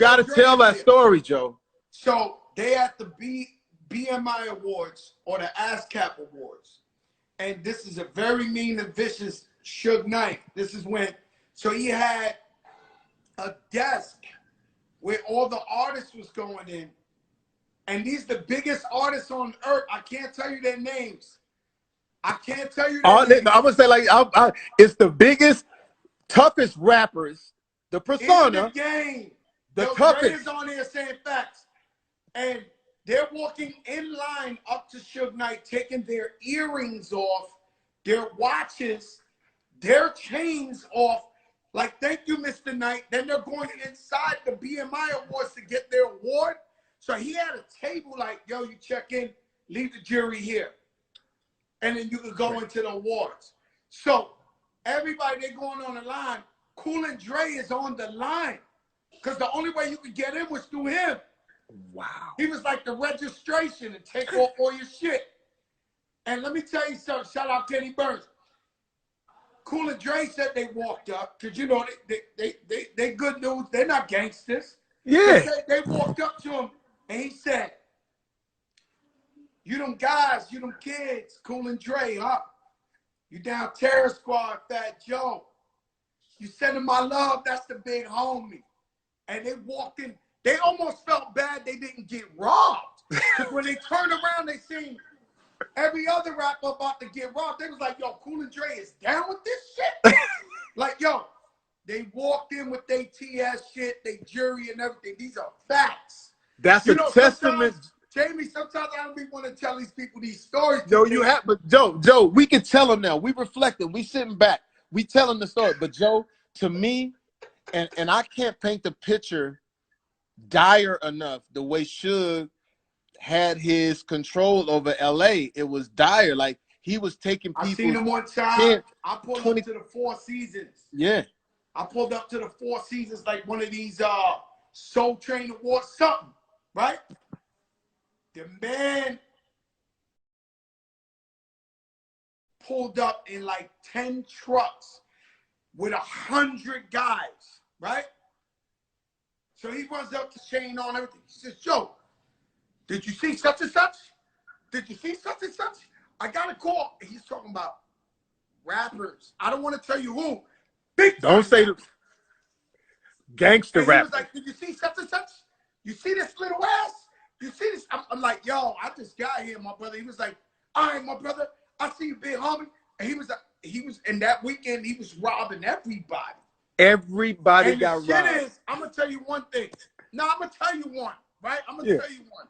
got to tell that story, Joe. So they at the BMI Awards or the ASCAP Awards. And this is a very mean and vicious Suge night. This is when, so he had a desk where all the artists was going in. And these the biggest artists on earth. I can't tell you their names. I can't tell you their names. I would say like it's the biggest, toughest rappers. The persona. In the game. The toughest. toughest. Is on here saying facts. And they're walking in line up to Suge Knight, taking their earrings off, their watches, their chains off. Like, thank you, Mr. Knight. Then they're going inside the BMI Awards to get their award. So he had a table like, yo, you check in, leave the jury here. And then you could go into the awards. So everybody, they're going on the line. Cool and Dre is on the line. Because the only way you could get in was through him. Wow. He was like the registration and take off all your shit. And let me tell you something. Shout out Kenny Burns. Cool and Dre said they walked up because, you know, they good dudes. They're not gangsters. Yeah. They walked up to him and he said, you them guys, you them kids, Cool and Dre, huh? You down Terror Squad, Fat Joe. You sending my love, that's the big homie. And they walked in. They almost felt bad they didn't get robbed. Because when they turned around, they seen every other rapper about to get robbed. They was like, yo, Cool and Dre is down with this shit? Like, yo, they walked in with their TS shit, they jury and everything. These are facts. That's a testament. Jamie, sometimes I don't even want to tell these people these stories. Joe, you have, but Joe, we can tell them now. We reflecting, we sitting back, we telling the story. But Joe, to me, and I can't paint the picture dire enough the way Suge had his control over LA. It was dire. Like he was taking people. I seen him one time. I pulled up to the Four Seasons. Yeah. I pulled up to the Four Seasons like one of these Soul Train Awards, something, right? The man pulled up in like 10 trucks with 100 guys, right? So he runs up to chain on everything. He says, Joe, did you see such and such? Did you see such and such? I got a call. He's talking about rappers. I don't want to tell you who. Don't say the gangster rap. He was like, did you see such and such? You see this little ass? You see this? I'm like, yo, I just got here, my brother. He was like, all right, my brother, I see you, big homie. And he was in that weekend, he was robbing everybody. Everybody and got the robbed. shit is, I'm gonna tell you one thing. No, I'm gonna tell you one, right? I'm gonna tell you one.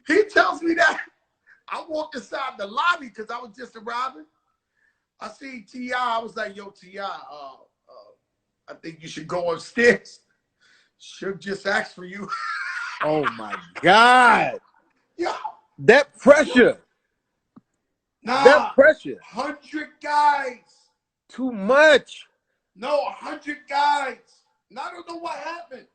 He tells me that. I walked inside the lobby because I was just arriving. I see T.I. I was like, yo, T.I., I think you should go upstairs. Suge just asked for you. Oh my God. Yo. That pressure. Nah. That pressure. 100 guys. Too much. No, 100 guys. And I don't know what happened.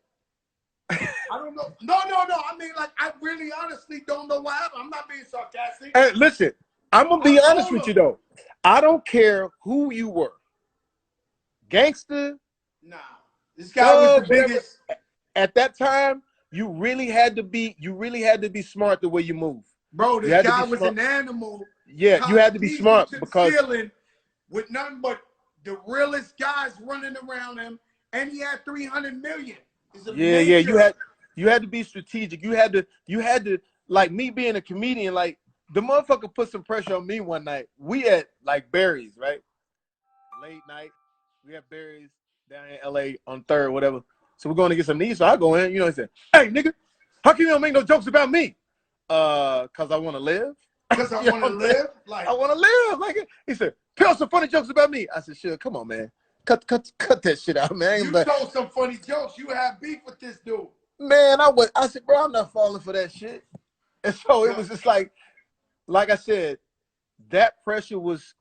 I don't know. No. I mean, like, I really honestly don't know what happened. I'm not being sarcastic. Hey, listen, I'm going to be honest with you, though. I don't care who you were. Gangster. Nah. This guy was the biggest. At that time, you really had to be smart the way you move. Bro, this guy was an animal. Yeah, you had to be smart because with nothing but the realest guys running around him, and he had 300 million. Yeah, you had to be strategic. You had to like me being a comedian, like the motherfucker put some pressure on me one night. We at like Barry's, right? Late night. We had Barry's down in LA on 3rd, whatever. So we're going to get some knees. So I go in, you know, he said, hey, nigga, how come you don't make no jokes about me? Cause I want to live. Because I want to live? Like, I want to live. Like, he said, tell some funny jokes about me. I said, sure, come on, man. Cut that shit out, man. You told some funny jokes. You had beef with this dude. Man, I said, bro, I'm not falling for that shit. And so it was just like I said, that pressure was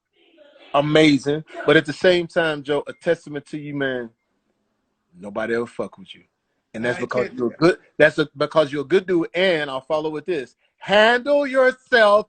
amazing. But at the same time, Joe, a testament to you, man. Nobody ever fuck with you. And that's because you're good. Because you're a good dude. And I'll follow with this. Handle yourself.